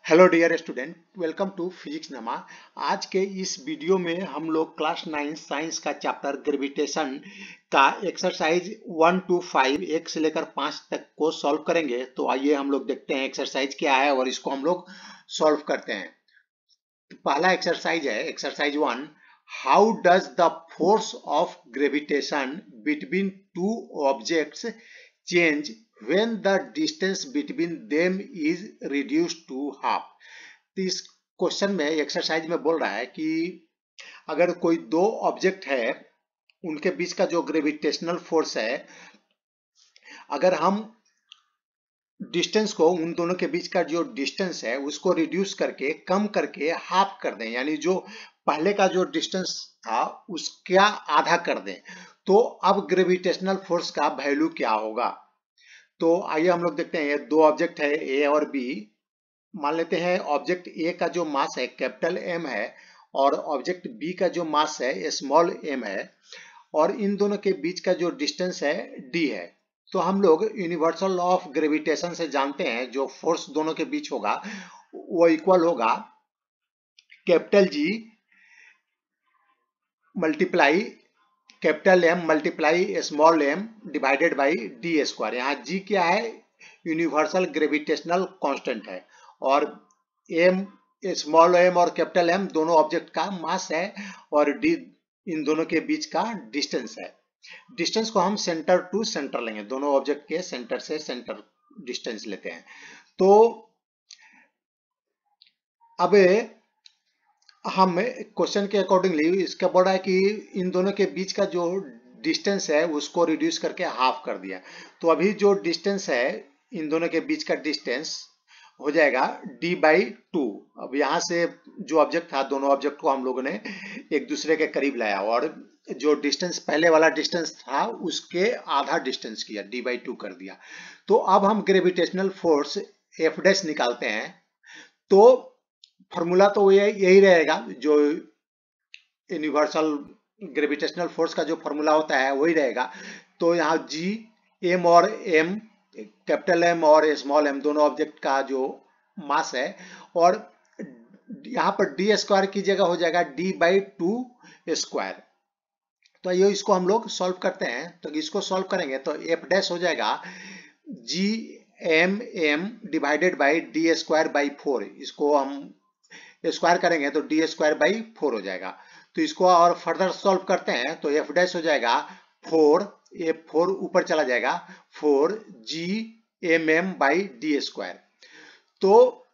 Hello dear student, welcome to physics नमा। आज के इस वीडियो में हम लोग क्लास 9 साइंस का चैप्टर ग्रेविटेशन का एक्सरसाइज 1 to 5 1 से लेकर 5 तक को सॉल्व करेंगे। तो आइए हम लोग देखते हैं एक्सरसाइज क्या है और इसको हम लोग सॉल्व करते हैं। तो पहला एक्सरसाइज है exercise 1। How does the force of gravitation between two objects change when the distance between them is reduced to half। तो इस क्वेश्चन में एक्सरसाइज में बोल रहा है कि अगर कोई दो ऑब्जेक्ट है उनके बीच का जो ग्रेविटेशनल फोर्स है, अगर हम डिस्टेंस को उन दोनों के बीच का जो डिस्टेंस है उसको रिड्यूस करके कम करके हाफ कर दें, यानी जो पहले का जो डिस्टेंस था उसका आधा कर दें, तो अब ग्रेविटेशनल फोर्स का वैल्यू क्या होगा। तो आइए हम लोग देखते हैं। ये दो ऑब्जेक्ट है ए और बी। मान लेते हैं ऑब्जेक्ट ए का जो मास है कैपिटल एम है और ऑब्जेक्ट बी का जो मास है स्मॉल एम है, और इन दोनों के बीच का जो डिस्टेंस है डी है। तो हम लोग यूनिवर्सल लॉ ऑफ ग्रेविटेशन से जानते हैं जो फोर्स दोनों के बीच होगा वो इक्वल होगा capital G multiply capital M multiply small M divided by D square. यहाँ जी क्या है, यूनिवर्सल ग्रेविटेशनल कांस्टेंट है, और एम स्मॉल एम और कैपिटल एम दोनों ऑब्जेक्ट का मास है, और डी इन दोनों के बीच का डिस्टेंस है। डिस्टेंस को हम सेंटर टू सेंटर लेंगे, दोनों ऑब्जेक्ट के सेंटर से सेंटर डिस्टेंस लेते हैं। तो अब हम क्वेश्चन के अकॉर्डिंगली इसका बोल रहा है कि इन दोनों के बीच का जो डिस्टेंस है उसको रिड्यूस करके हाफ कर दिया। तो अभी जो डिस्टेंस है इन दोनों के बीच का डिस्टेंस हो जाएगा d/2। अब यहाँ से जो ऑब्जेक्ट था दोनों ऑब्जेक्ट को हम लोगों ने एक दूसरे के करीब लाया और जो डिस्टेंस पहले वाला डिस्टेंस था उसके आधा डिस्टेंस किया, d/2 कर दिया। तो अब हम ग्रेविटेशनल फोर्स F' निकालते हैं। तो फॉर्मूला तो यही रहेगा, जो यूनिवर्सल ग्रेविटेशनल फोर्स का जो फॉर्मूला होता है वही रहेगा। तो यहाँ जी एम और एम कैपिटल एम और स्मॉल एम दोनों ऑब्जेक्ट का जो मास है, और यहाँ पर डी स्क्वायर की जगह हो जाएगा d/2 स्क्वायर। तो ये इसको हम लोग सॉल्व करते हैं। तो इसको सॉल्व करेंगे तो F' हो जाएगा G m m divided by D square by 4। इसको हम स्क्वायर करेंगे तो डी स्क्वायर बाई 4 हो जाएगा। तो इसको और फर्दर सॉल्व करते हैं तो F' हो जाएगा 4, ये 4 ऊपर चला जाएगा 4 G m m by D square. तो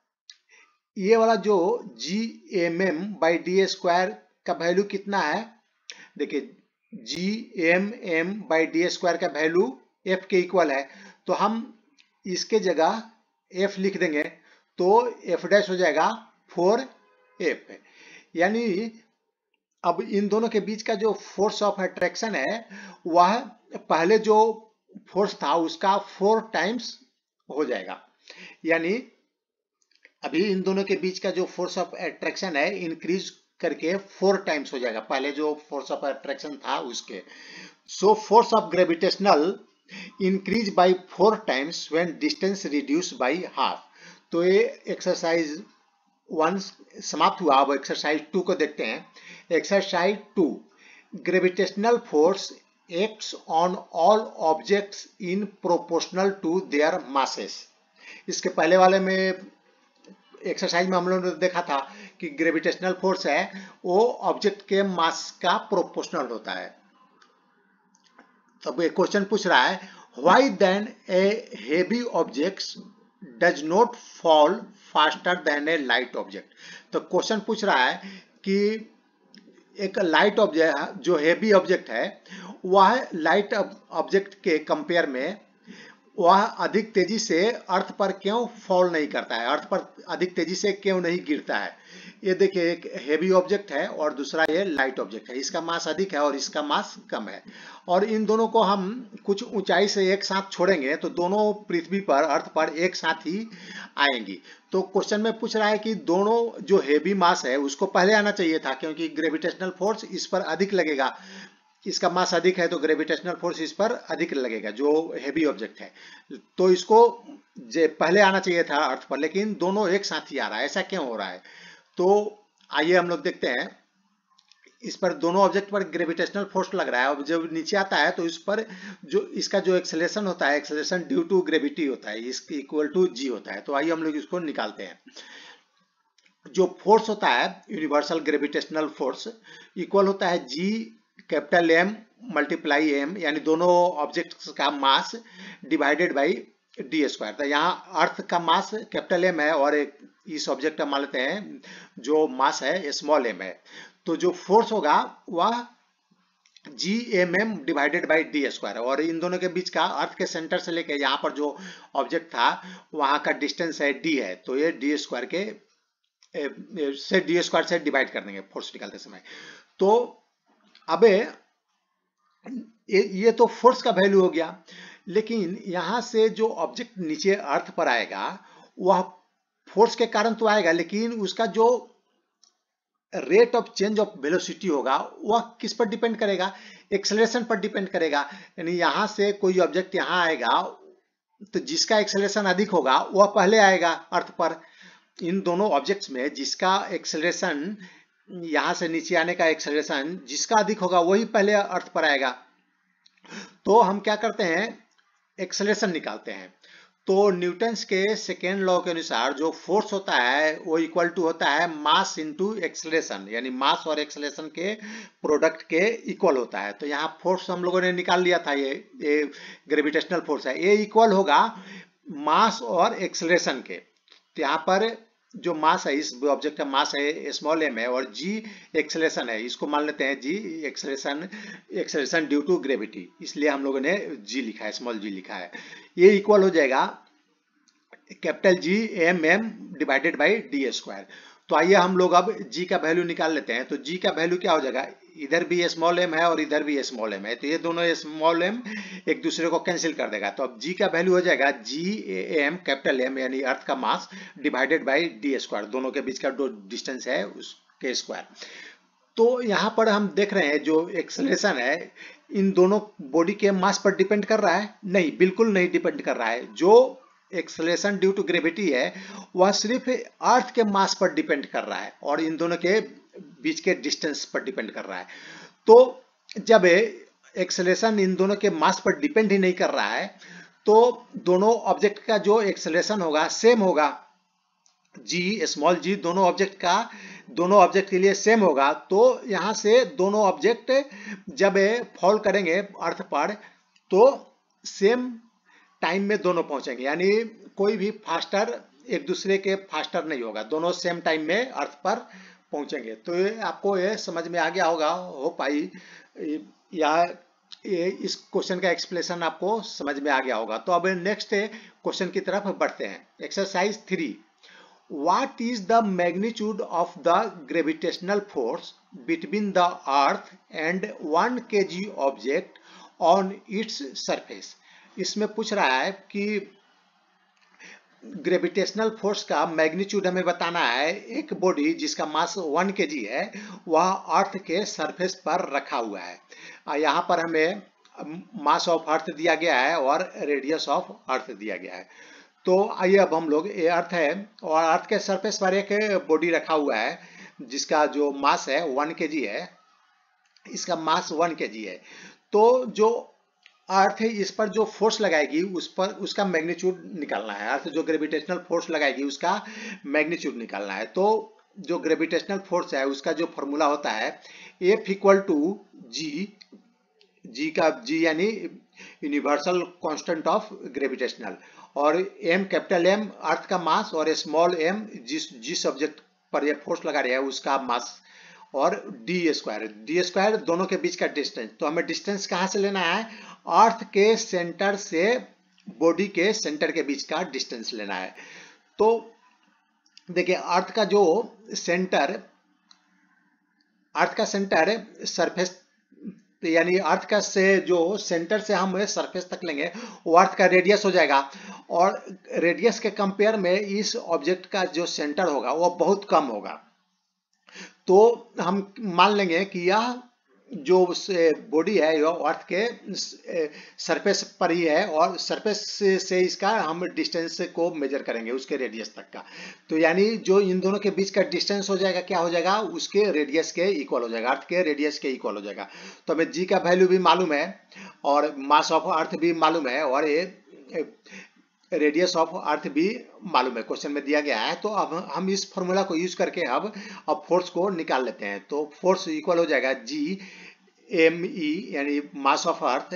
ये वाला जो G m m by D square का वैल्यू कितना है, देखिए G m m by D square का वैल्यू एफ के इक्वल है। तो हम इसके जगह एफ लिख देंगे तो F' हो जाएगा 4F। यानी अब इन दोनों के बीच का जो फोर्स ऑफ अट्रैक्शन है वह पहले जो फोर्स था उसका 4 टाइम्स हो जाएगा। यानी अभी इन दोनों के बीच का जो फोर्स ऑफ अट्रैक्शन है इंक्रीज करके 4 टाइम्स हो जाएगा पहले जो फोर्स ऑफ अट्रैक्शन था उसके। So force of gravitational increase by 4 times when distance reduce by half. तो ये एक्सरसाइज 1 समाप्त हुआ। अब एक्सरसाइज 2 को देखते हैं। Exercise 2, gravitational force acts on all objects in proportional to their masses. इसके पहले वाले में एक्सरसाइज में हम लोगों ने देखा था कि ग्रेविटेशनल फोर्स है वो ऑब्जेक्ट के मास का प्रोपोर्शनल होता है। तब ये क्वेश्चन पूछ रहा है why then a heavy object does not fall faster than a light object. तो क्वेश्चन पूछ रहा है कि एक लाइट ऑब्जेक्ट जो हेवी ऑब्जेक्ट है वह लाइट ऑब्जेक्ट के कंपेयर में वह अधिक तेजी से अर्थ पर क्यों फॉल नहीं करता है, अर्थ पर अधिक तेजी से क्यों नहीं गिरता है। ये देखिए एक हेवी ऑब्जेक्ट है और दूसरा ये लाइट ऑब्जेक्ट है, इसका मास अधिक है और इसका मास कम है, और इन दोनों को हम कुछ ऊंचाई से एक साथ छोड़ेंगे तो दोनों पृथ्वी पर अर्थ पर एक साथ ही आएंगी। तो क्वेश्चन में पूछ रहा है कि दोनों जो हेवी मास है उसको पहले आना चाहिए था क्योंकि ग्रेविटेशनल फोर्स इस पर अधिक लगेगा, इसका मास अधिक है तो ग्रेविटेशनल फोर्स इस पर अधिक लगेगा, जो हेवी ऑब्जेक्ट है। तो इसको पहले आना चाहिए था अर्थ पर, लेकिन दोनों एक साथ ही आ रहा है, ऐसा क्यों हो रहा है? तो आइए हम लोग देखते हैं। इस पर दोनों ऑब्जेक्ट पर ग्रेविटेशनल फोर्स लग रहा है, और जब नीचे आता है तो इस पर जो इसका जो एक्सेलरेशन होता है, एक्सेलरेशन ड्यू टू ग्रेविटी होता है, इसकी इक्वल टू जी होता है। तो आइए हम लोग इसको निकालते हैं। जो फोर्स होता है यूनिवर्सल ग्रेविटेशनल फोर्स इक्वल होता है जी कैपिटल एम मल्टीप्लाई एम, यानी दोनों ऑब्जेक्ट्स का mass divided by D square. तो यहाँ अर्थ का मास कैपिटल एम है और एक इस ऑब्जेक्ट का मान लेते हैं जो मास है स्मॉल एम है। तो जो फोर्स होगा वह G m m divided by D square, और इन दोनों के बीच का अर्थ के सेंटर से लेके यहाँ पर जो ऑब्जेक्ट था वहां का डिस्टेंस है डी है, तो ये डी स्क्वायर के से डी स्क्वायर से डिवाइड कर देंगे फोर्स निकालते समय। तो अब ये तो फोर्स का वैल्यू हो गया, लेकिन यहां से जो ऑब्जेक्ट नीचे अर्थ पर आएगा वह फोर्स के कारण तो आएगा, लेकिन उसका जो rate of change of velocity होगा वह किस पर डिपेंड करेगा? एक्सेलरेशन पर डिपेंड करेगा। यानी यहां से कोई ऑब्जेक्ट यहां आएगा तो जिसका एक्सेलरेशन अधिक होगा वह पहले आएगा अर्थ पर। इन दोनों ऑब्जेक्ट्स में जिसका एक्सेलरेशन, यहां से नीचे आने का एक्सेलरेशन जिसका अधिक होगा वही पहले अर्थ पर आएगा। तो हम क्या करते हैं, एक्सेलरेशन निकालते हैं। तो न्यूटन्स के सेकेंड लॉ के अनुसार जो फोर्स होता है वो इक्वल टू होता है मास इनटू एक्सेलरेशन, यानी मास और एक्सेलरेशन के प्रोडक्ट के इक्वल होता है। तो यहाँ फोर्स हम लोगों ने निकाल लिया था, ये ग्रेविटेशनल फोर्स है, ये इक्वल होगा मास और एक्सेलरेशन के। तो यहाँ पर जो मास है, इस ऑब्जेक्ट का मास है स्मॉल एम है, और जी एक्सेलरेशन है, इसको मान लेते हैं जी एक्सेलरेशन ड्यू टू ग्रेविटी, इसलिए हम लोगों ने जी लिखा है, स्मॉल जी लिखा है। ये इक्वल हो जाएगा capital G m m divided by D square. तो आइए हम लोग अब जी का वैल्यू निकाल लेते हैं। तो जी का वैल्यू क्या हो जाएगा, इधर भी स्मॉल एम है और इधर भी स्मॉल एम है, तो ये दोनों स्मॉल एम एक दूसरे को कैंसिल कर देगा। तो अब जी का वैल्यू हो जाएगा जी एम कैपिटल एम यानी अर्थ का mass divided by D square, दोनों के बीच का जो डिस्टेंस है उसके स्क्वायर। तो यहाँ पर हम देख रहे हैं जो एक्सेलरेशन है इन दोनों बॉडी के मास पर डिपेंड कर रहा है? नहीं, बिल्कुल नहीं डिपेंड कर रहा है। जो एक्सेलरेशन ड्यू टू ग्रेविटी है वह सिर्फ अर्थ के मास पर डिपेंड कर रहा है और इन दोनों के बीच के डिस्टेंस पर डिपेंड कर रहा है। तो जब एक्सेलरेशन इन दोनों के मास पर डिपेंड ही नहीं कर रहा है तो दोनों ऑब्जेक्ट का जो एक्सेलरेशन होगा सेम होगा, जी स्मॉल जी दोनों ऑब्जेक्ट के लिए सेम होगा। तो यहां से दोनों ऑब्जेक्ट जब फॉल करेंगे अर्थ पर तो सेम टाइम में दोनों पहुंचेंगे, यानी कोई भी फास्टर एक दूसरे के फास्टर नहीं होगा, दोनों सेम टाइम में अर्थ पर पहुंचेंगे। तो ये आपको ये समझ में आ गया होगा, हो पाई या इस क्वेश्चन का एक्सप्लेनेशन आपको समझ में आ गया होगा। तो अब नेक्स्ट क्वेश्चन की तरफ बढ़ते हैं। Exercise 3, What is the magnitude of the gravitational force between the earth and 1 kg object on its surface? इसमें पूछ रहा है कि ग्रेविटेशनल फोर्स का मैग्नीट्यूड हमें बताना है। एक बॉडी जिसका मास 1 kg है वह अर्थ के सरफेस पर रखा हुआ है। यहाँ पर हमें मास ऑफ अर्थ दिया गया है और रेडियस ऑफ अर्थ दिया गया है। तो आइए अब हम लोग, ये अर्थ है और अर्थ के सरफेस पर एक बॉडी रखा हुआ है जिसका जो मास है 1 kg है, इसका मास 1 kg है। तो जो अर्थ है इस पर जो फोर्स लगाएगी उस पर उसका मैग्नीट्यूड निकालना है। अर्थ जो ग्रेविटेशनल फोर्स लगाएगी उसका मैग्नीट्यूड निकालना है। तो जो ग्रेविटेशनल फोर्स है उसका जो फॉर्मूला होता है F इक्वल टू जी यानी यूनिवर्सल कांस्टेंट ऑफ ग्रेविटेशनल, और एम कैपिटल एम अर्थ का मास और स्मॉल एम जिस ऑब्जेक्ट पर ये फोर्स लगा रहा है उसका मास, और डी स्क्वायर दोनों के बीच का डिस्टेंस। तो हमें डिस्टेंस कहां से लेना है, अर्थ के सेंटर से बॉडी के सेंटर के बीच का डिस्टेंस लेना है। तो देखिए अर्थ का सेंटर सरफेस, यानी अर्थ का से जो सेंटर से हम सरफेस तक लेंगे वो अर्थ का रेडियस हो जाएगा, और रेडियस के कंपेयर में इस ऑब्जेक्ट का जो सेंटर होगा वो बहुत कम होगा। तो हम मान लेंगे कि यह जो बॉडी है यो अर्थ के सरफेस पर ही है और सरफेस से इसका हम डिस्टेंस को मेजर करेंगे उसके रेडियस तक का। तो यानी जो इन दोनों के बीच का डिस्टेंस हो जाएगा क्या हो जाएगा, उसके रेडियस के इक्वल हो जाएगा, अर्थ के रेडियस के इक्वल हो जाएगा। तो हमें जी का वैल्यू भी मालूम है और मास ऑफ अर्थ भी मालूम है और ये रेडियस ऑफ अर्थ भी मालूम है, क्वेश्चन में दिया गया है। तो अब हम इस फॉर्मूला को यूज करके अब फोर्स को निकाल लेते हैं। तो फोर्स इक्वल हो जाएगा जी एम ई यानी mass of earth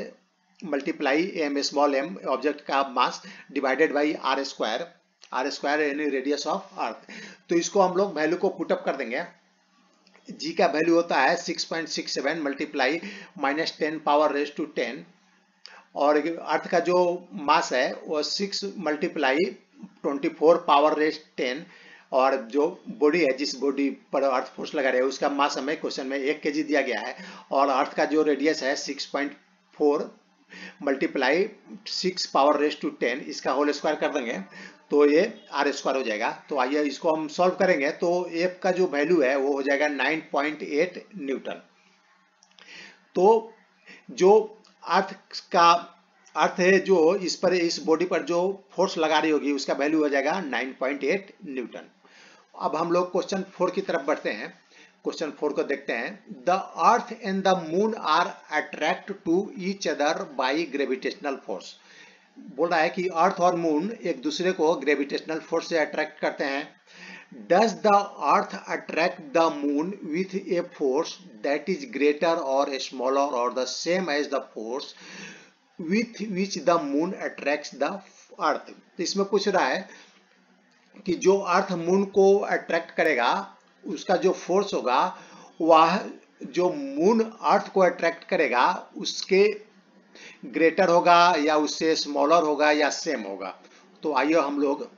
multiply M small M object का mass divided by R square यानी रेडियस ऑफ अर्थ। तो इसको हम लोग वैल्यू को पुटअप कर देंगे। जी का वैल्यू होता है 6.67 मल्टीप्लाई -10 पावर रेज टू 10 और अर्थ का जो मास है वो 6 मल्टीप्लाई 24 पावर रेज 10 और जो बॉडी है जिस बॉडी पर अर्थ फोर्स लगा रहे हैं उसका मास हमें क्वेश्चन में 1 kg दिया गया है और अर्थ का जो रेडियस है 6.4 मल्टीप्लाई 6 पावर रेज टू 10 इसका होल स्क्वायर कर देंगे तो ये आर स्क्वायर हो जाएगा। तो आइए इसको हम सॉल्व करेंगे। तो एफ का जो वैल्यू है वो हो जाएगा 9.8 न्यूटन। तो जो अर्थ है जो इस पर इस बॉडी पर जो फोर्स लगा रही होगी उसका वैल्यू हो जाएगा 9.8 न्यूटन। अब हम लोग क्वेश्चन 4 की तरफ बढ़ते हैं। क्वेश्चन 4 को देखते हैं। The earth and the moon are attract to each other by gravitational force. बोल रहा है कि अर्थ और मून एक दूसरे को ग्रेविटेशनल फोर्स से अट्रैक्ट करते हैं। Does the earth attract the moon with a force that is greater or smaller or the same as the force with which the moon attracts the earth? तो इसमें पूछ रहा है कि जो अर्थ मून को अट्रैक्ट करेगा उसका जो फोर्स होगा वह जो मून अर्थ को अट्रैक्ट करेगा उसके ग्रेटर होगा या उससे स्मॉलर होगा या सेम होगा। तो आइए हम लोग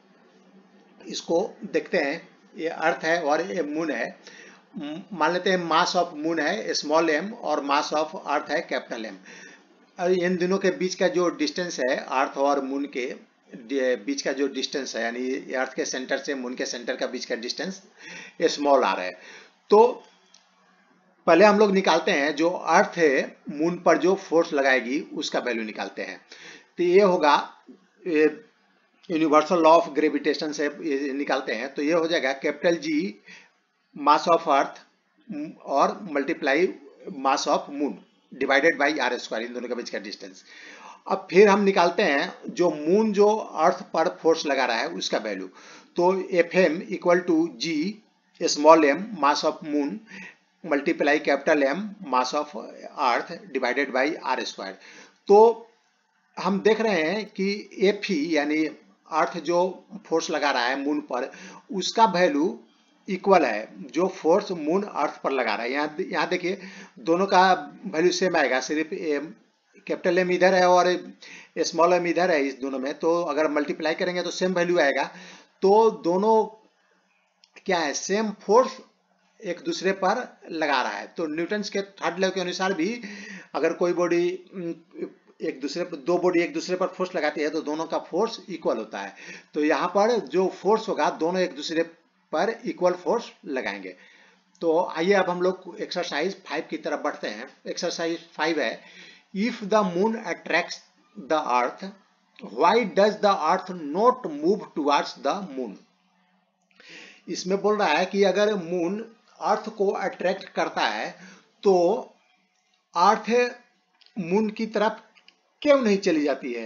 इसको देखते हैं। ये अर्थ है और ये मून है। मान लेते हैं मास ऑफ मून है स्मॉल एम और मास ऑफ अर्थ है कैपिटल एम। इन दोनों के बीच का जो डिस्टेंस है अर्थ और मून के बीच का जो डिस्टेंस है यानी अर्थ के सेंटर से मून के सेंटर का बीच का डिस्टेंस स्मॉल आर है। तो पहले हम लोग निकालते हैं जो अर्थ है मून पर जो फोर्स लगाएगी उसका वैल्यू निकालते हैं। तो ये होगा यूनिवर्सल लॉ ऑफ ग्रेविटेशन से निकालते हैं। तो ये हो जाएगा capital ji mass of earth और multiply mass of moon divided by R square, इन दोनों के बीच का डिस्टेंस। अब फिर हम निकालते हैं जो मून जो अर्थ पर फोर्स लगा रहा है उसका वैल्यू। तो F M equal to G small M mass of moon multiply capital M mass of earth divided by R square. तो हम देख रहे हैं कि एफ ही यानी अर्थ जो फोर्स लगा रहा है मून पर उसका वैल्यू इक्वल है जो फोर्स मून अर्थ पर लगा रहा है। यहाँ देखिए दोनों का वैल्यू सेम आएगा, सिर्फ कैपिटल एम इधर है और स्मॉल एम इधर है इस दोनों में। तो अगर मल्टीप्लाई करेंगे तो सेम वैल्यू आएगा। तो दोनों क्या है सेम फोर्स एक दूसरे पर लगा रहा है। तो न्यूटन्स के थर्ड लॉ के अनुसार भी अगर कोई बॉडी एक दूसरे पर दो बॉडी एक दूसरे पर फोर्स लगाती है तो दोनों का फोर्स इक्वल होता है। तो यहाँ पर जो फोर्स होगा दोनों एक दूसरे पर इक्वल फोर्स लगाएंगे। तो आइए अब हम लोग एक्सरसाइज 5 की तरफ बढ़ते हैं। एक्सरसाइज 5 है if the moon attracts the earth why does the earth not move towards the moon. इसमें बोल रहा है कि अगर मून अर्थ को अट्रैक्ट करता है तो अर्थ मून की तरफ क्यों नहीं चली जाती है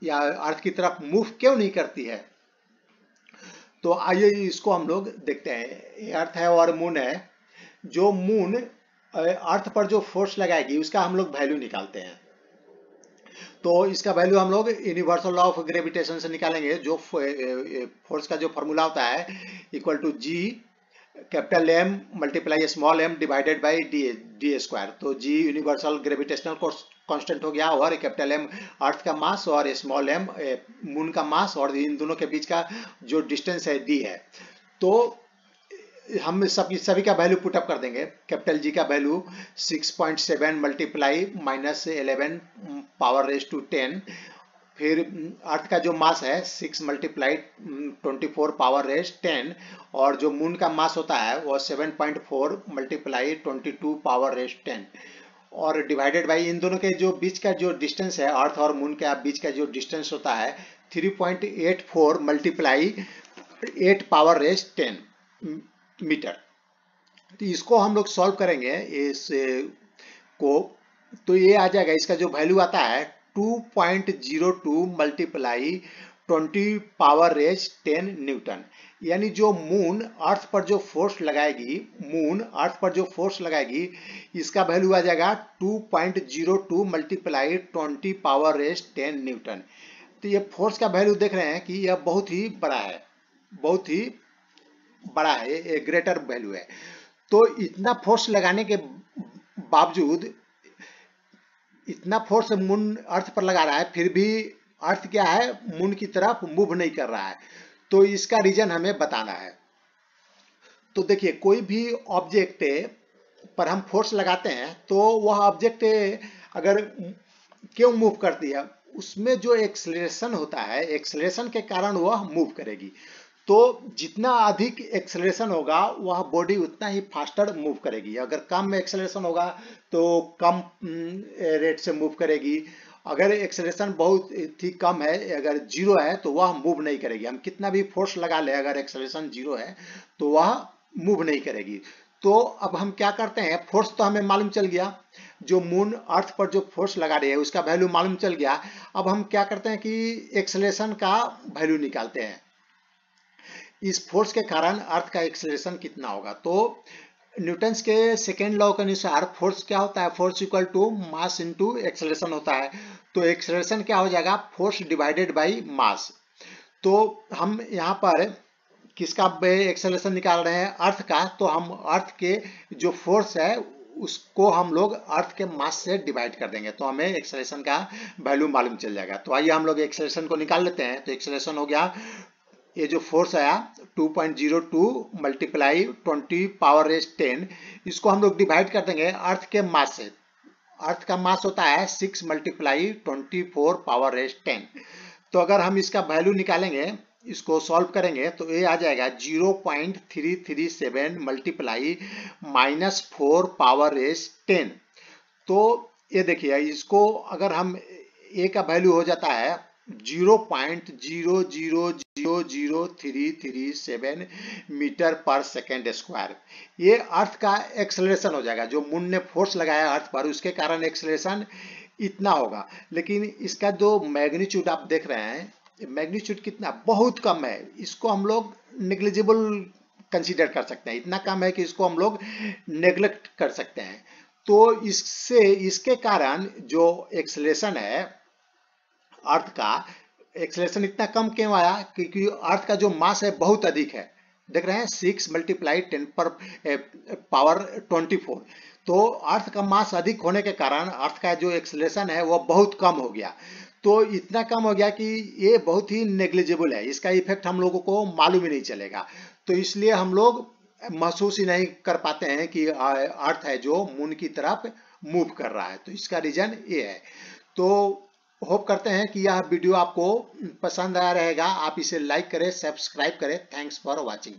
या अर्थ की तरफ मूव क्यों नहीं करती है। तो आइए इसको हम लोग देखते हैं। ये अर्थ है और मून है। जो मून अर्थ पर जो फोर्स लगाएगी उसका हम लोग वैल्यू निकालते हैं। तो इसका वैल्यू हम लोग यूनिवर्सल लॉ ऑफ ग्रेविटेशन से निकालेंगे। जो फोर्स का जो फॉर्मूला होता है equal to G capital M multiply small M divided by D square. तो जी यूनिवर्सल ग्रेविटेशनल कांस्टेंट हो गया और कैपिटल एम अर्थ का मास और स्मॉल एम मून का मास और इन दोनों के बीच का जो डिस्टेंस है डी है। तो हम सभी का वैल्यू पुटअप कर देंगे। कैपिटल जी का value 6.7 multiply -11 power raise to 10। फिर अर्थ का जो मास है 6 मल्टीप्लाई 24 पावर रेज 10 और जो मून का मास होता है वो 7.4 मल्टीप्लाई 22 पावर रेज 10। और डिवाइडेड बाई इन दोनों के जो बीच का जो डिस्टेंस है, अर्थ और मून के बीच का जो डिस्टेंस होता है 3.84 मल्टीप्लाई 8 पावर रेस 10 मीटर। तो इसको हम लोग सॉल्व करेंगे इस को, तो ये आ जाएगा, इसका जो वैल्यू आता है 2.02 मल्टीप्लाई 20 पावर रेज 10 न्यूटन। यानी जो मून अर्थ पर जो फोर्स लगाएगी, मून अर्थ पर जो फोर्स लगाएगी, इसका वैल्यू आ जाएगा 2.02 मल्टीप्लाई 20 पावर रेज 10 न्यूटन। तो ये फोर्स का वैल्यू देख रहे हैं कि यह बहुत ही बड़ा है, बहुत ही बड़ा है, ये ग्रेटर वैल्यू है। तो इतना फोर्स लगाने के बावजूद, इतना फोर्स मून अर्थ पर लगा रहा है, फिर भी अर्थ क्या है, मून की तरफ मूव नहीं कर रहा है। तो इसका रीजन हमें बताना है। तो देखिए, कोई भी ऑब्जेक्ट पर हम फोर्स लगाते हैं तो वह ऑब्जेक्ट अगर क्यों मूव करती है, उसमें जो एक्सेलरेशन होता है, एक्सेलरेशन के कारण वह मूव करेगी। तो जितना अधिक एक्सेलरेशन होगा वह बॉडी उतना ही फास्टर मूव करेगी। अगर कम एक्सेलरेशन होगा तो कम रेट से मूव करेगी। अगर एक्सेलरेशन बहुत ही कम है, अगर जीरो है, तो वह मूव नहीं करेगी। हम कितना भी फोर्स लगा ले, अगर एक्सेलरेशन जीरो है तो वह मूव नहीं करेगी। तो अब हम क्या करते हैं, फोर्स तो हमें मालूम चल गया, जो मून अर्थ पर जो फोर्स लगा रही है उसका वैल्यू मालूम चल गया। अब हम क्या करते हैं कि एक्सेलरेशन का वैल्यू निकालते हैं, इस फोर्स के कारण अर्थ का एक्सेलरेशन कितना होगा। तो न्यूटन्स के सेकेंड लॉ के अनुसार फोर्स क्या होता है, force equal to mass into acceleration होता है। तो एक्सेलरेशन क्या हो जाएगा, फोर्स डिवाइडेड बाय मास। तो हम यहाँ पर किसका एक्सेलरेशन निकाल रहे हैं, अर्थ का। तो हम अर्थ के जो फोर्स है उसको हम लोग अर्थ के मास से डिवाइड कर देंगे, तो हमें एक्सेलरेशन का वैल्यू मालूम चल जाएगा। तो आइए हम लोग एक्सेलरेशन को निकाल लेते हैं। तो एक्सेलरेशन हो गया, ये जो फोर्स आया 2.02 मल्टीप्लाई 20 पावर रेज 10, इसको हम लोग डिवाइड कर देंगे अर्थ के मास से। अर्थ का मास होता है 6 मल्टीप्लाई 24 पावर रेज 10। तो अगर हम इसका वैल्यू निकालेंगे, इसको सॉल्व करेंगे, तो ये आ जाएगा 0.337 मल्टीप्लाई -4 पावर रेज 10। तो ये देखिए, इसको अगर हम ए का वैल्यू हो जाता है 0.00003337 मीटर पर सेकेंड स्क्वायर। ये अर्थ का एक्सेलरेशन हो जाएगा, जो मून ने फोर्स लगाया अर्थ पर उसके कारण एक्सेलरेशन इतना होगा। लेकिन इसका जो मैग्नीट्यूड आप देख रहे हैं, मैग्नीट्यूड कितना बहुत कम है, इसको हम लोग नेग्लिजिबल कंसीडर कर सकते हैं। इतना कम है कि इसको हम लोग नेग्लेक्ट कर सकते हैं। तो इसके कारण जो एक्सेलरेशन है, अर्थ का एक्सेलरेशन इतना कम क्यों आया, क्योंकि अर्थ का जो मास है बहुत अधिक है। देख रहे हैं 6 मल्टीप्लाई 10 पर पावर 24। तो अर्थ का मास अधिक होने के कारण अर्थ का जो एक्सेलरेशन है वो बहुत कम हो गया। तो इतना कम हो गया कि ये बहुत ही नेग्लिजिबल है, इसका इफेक्ट हम लोगों को मालूम ही नहीं चलेगा। तो इसलिए हम लोग महसूस ही नहीं कर पाते हैं कि अर्थ है जो मून की तरफ मूव कर रहा है। तो इसका रीजन ये है। तो होप करते हैं कि यह वीडियो आपको पसंद आया रहेगा। आप इसे लाइक करें, सब्सक्राइब करें। Thanks for watching.